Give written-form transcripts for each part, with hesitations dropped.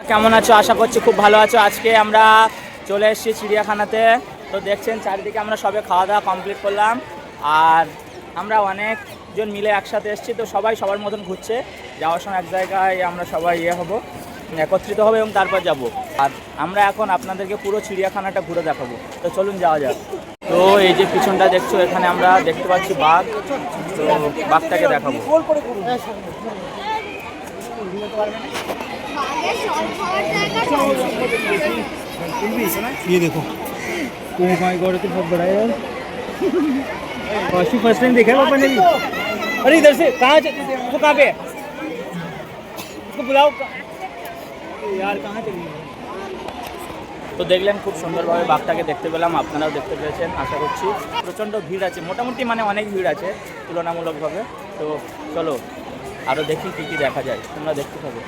কেমন আছো? আশা করছি খুব ভালো আছো। আজকে আমরা চলে এসেছি চিড়িয়াখানাতে। তো দেখছেন চারিদিকে আমরা সবে খাওয়া দাওয়া কমপ্লিট করলাম, আর আমরা অনেকজন মিলে একসাথে এসেছি। তো সবাই সবার মতন ঘুরছে। যাওয়ার সময় এক জায়গায় আমরা সবাই একত্রিত হবে এবং তারপর যাব। আর আমরা এখন আপনাদেরকে পুরো চিড়িয়াখানাটা ঘুরে দেখাবো। তো চলুন যাওয়া যাক। তো এই যে পিছনটা দেখছো, এখানে আমরা দেখতে পাচ্ছি বাঘ। তো বাঘটাকে দেখাবো। ये देखो, ओह माय गॉड, तो बहुत बड़ा है यार। काशी फर्स्ट टाइम देखा है पापा ने भी। अरे इधर से कहाँ वो कहाँ पे है? उसको बुलाओ यार, कहाँ चली गई? তো দেখলেন খুব সুন্দরভাবে বাঘটাকে দেখতে পেলাম, আপনারাও দেখতে পেয়েছেন আশা করছি। প্রচণ্ড ভিড় আছে, মোটামুটি মানে অনেক ভিড় আছে তুলনামূলকভাবে। তো চলো আরও দেখি কী কী দেখা যায়, তোমরা দেখতে থাকো।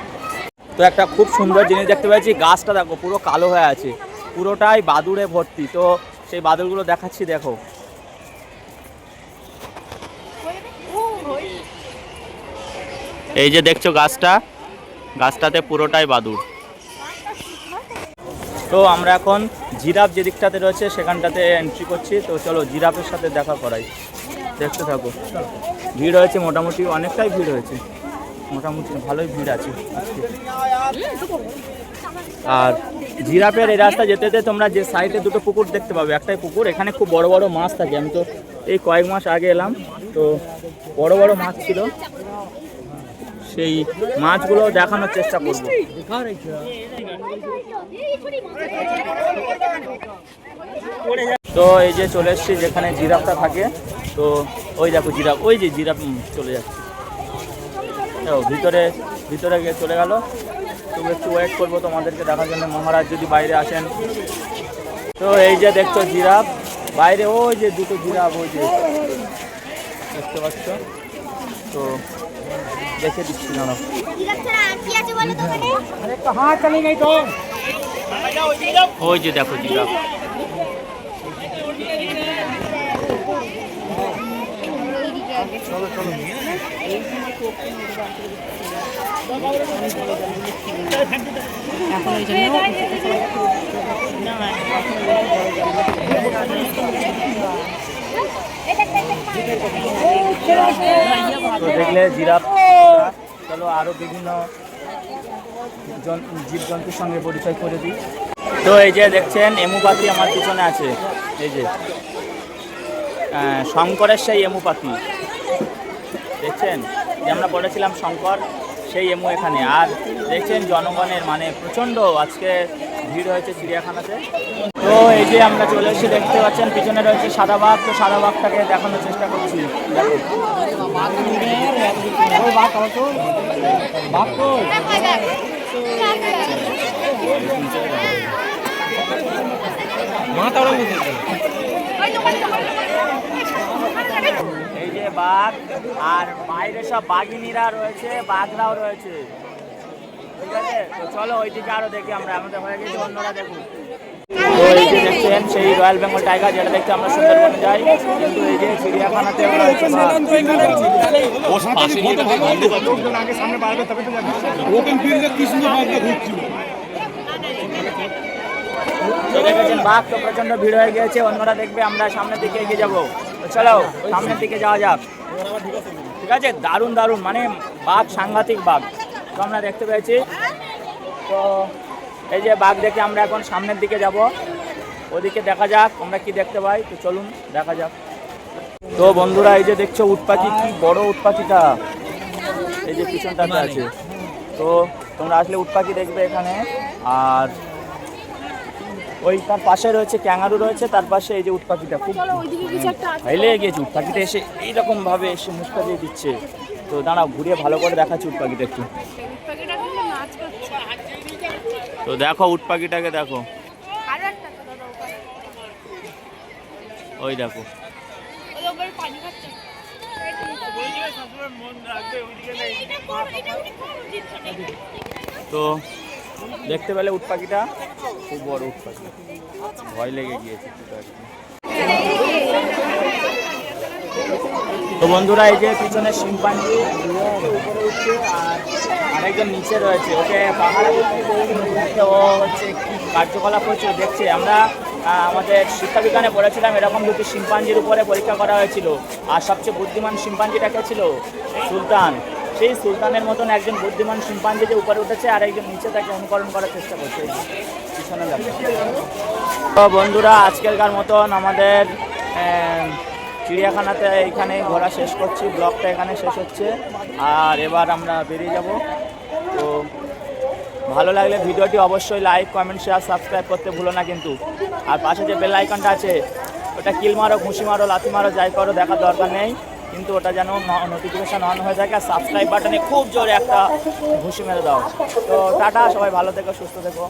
তো একটা খুব সুন্দর জিনিস দেখতে পেয়েছি, গাছটা দেখো পুরো কালো হয়ে আছে, পুরোটাই বাদুড়ে ভর্তি। তো সেই বাদুড়গুলো দেখাচ্ছি, দেখো। এই যে দেখছো গাছটাতে পুরোটাই বাদুড়। তো আমরা এখন জিরাফ যে দিকটাতে রয়েছে সেখানটাতে এন্ট্রি করছি। তো চলো জিরাফের সাথে দেখা করাই, দেখতে থাকো। ভিড় হয়েছে, মোটামুটি অনেকটাই ভিড় হয়েছে, মোটামুটি ভালোই ভিড় আছে আজকে। আর জিরাফের এই রাস্তা যেতে যেতে তোমরা যে সাইডে দুটো পুকুর দেখতে পাবে, একটাই পুকুর, এখানে খুব বড় বড় মাছ থাকে। আমি তো এই কয়েক মাস আগে এলাম, তো বড় বড় মাছ ছিল, সেই মাছগুলো দেখানোর চেষ্টা করব। তো এই যে চলে এসছি যেখানে জিরাফটা থাকে। তো ওই দেখো জিরাফ, ওই যে জিরাফ চলে যাচ্ছে, ভিতরে গিয়ে চলে গেল। তো একটু ওয়েট করবো তোমাদেরকে দেখার জন্য, মহারাজ যদি বাইরে আসেন। তো এই যে দেখছো জিরাফ বাইরে, ওই যে দুটো জিরাফ ওই যে দেখতে পাচ্ছ। তো দেখে দিচ্ছি না, ওই যে দেখো জিরাফ। তো দেখলে জিরাফ। চলো আরো বিভিন্ন জীবজন্তুর সঙ্গে পরিচয় করে দিই। তো এই যে দেখছেন এমু পাখি আমার পিছনে আছে, এই যে শঙ্করের সেই এমু পাখি দেখছেন, যে আমরা পড়েছিলাম শঙ্কর, সেই এমু এখানে। আর দেখছেন জনগণের মানে প্রচণ্ড আজকে ভিড় হয়েছে চিড়িয়াখানাতে। তো এই যে আমরা চলে এসে দেখতে পাচ্ছেন পিছনে রয়েছে সাদা বাঘ। তো সাদা বাঘটাকে দেখানোর চেষ্টা করছি, দেখো। এই যে বাঘ, আর বাইরে সব বাঘিনীরা রয়েছে, বাঘরাও রয়েছে, ঠিক আছে। তো চলো ওইদিকে আরো দেখি আমরা, আমাদের হয়ে গেছে, অন্যরা দেখুন। তো এই যে দেখছেন সেই রয়্যাল বেঙ্গল টাইগার, যেটা দেখতে আমরা সুন্দরবনে যাই, কিন্তু এই যে চিড়িয়াখানাতে রয়েছে বাঘ। তো দেখেছেন বাঘ, তো প্রচন্ড ভিড় হয়ে গিয়েছে, অন্যরা দেখবে, আমরা সামনের দিকে এগিয়ে যাবো। তো চলো সামনের দিকে যাওয়া যাক, ঠিক আছে। দারুণ দারুণ মানে বাঘ, সাংঘাতিক বাঘ তো আমরা দেখতে পেয়েছি। তো এই যে বাঘ দেখে আমরা এখন সামনের দিকে যাব, ওদিকে দেখা যাক আমরা কি দেখতে পাই। তো চলুন দেখা যাক। তো বন্ধুরা এই যে দেখছো উট পাখি, কি বড় উট পাখিটা, এই যে পিছনটাতে আছে। তো তোমরা আসলে উট পাখি দেখবে এখানে। আর ওই তার পাশে রয়েছে ক্যাঙ্গারু রয়েছে, তার পাশে এই যে উট পাখিটা, খুব ভাইলে গিয়েছে উট পাখিটা, এসে এইরকম ভাবে এসে মুখটা দিয়ে দিচ্ছে। তো দাঁড়াও ঘুরিয়ে ভালো করে দেখাচ্ছি উট পাখিটা একটু। তো দেখো উট পাখিটাকে দেখো, ওই দেখো। তো দেখতে পেলে উট পাখিটা, খুব বড় উট পাখি, ভয় লেগে গিয়েছে। তো বন্ধুরা এই যে পিছনে শিম্পাঞ্জি উপরে উঠছে আর আরেকজন নিচে রয়েছে, ওকে পাহাড়ে করতে ও হচ্ছে কি কার্যকলাপ হচ্ছে দেখছে। আমরা আমাদের শিক্ষাবিজ্ঞানে পড়েছিলাম এরকম দুটি শিম্পাঞ্জির উপরে পরীক্ষা করা হয়েছিল, আর সবচেয়ে বুদ্ধিমান শিম্পাঞ্জিটা কে ছিল? সুলতান। সেই সুলতানের মতন একজন বুদ্ধিমান শিম্পাঞ্জি যে উপরে উঠেছে আর একজন নিচে তাকে অনুকরণ করার চেষ্টা করছে। পিছনে দেখো। তো বন্ধুরা আজকেরকার মতন আমাদের চিড়িয়াখানাতে এইখানে ঘোরা শেষ করছি, ব্লগটা এখানে শেষ হচ্ছে, আর এবার আমরা বেরিয়ে যাব। তো ভালো লাগলে ভিডিওটি অবশ্যই লাইক, কমেন্ট, শেয়ার, সাবস্ক্রাইব করতে ভুলো না কিন্তু। আর পাশে যে বেল আইকনটা আছে ওটা কিল মারো, ঘুষি মারো, লাথি মারো, যাই করো, দেখার দরকার নেই, কিন্তু ওটা যেন নোটিফিকেশান অন হয়ে থাকে। আর সাবস্ক্রাইব বাটনে খুব জোরে একটা ঘুষি মেরে দাও। তো টাটা, সবাই ভালো থেকো, সুস্থ থেকো।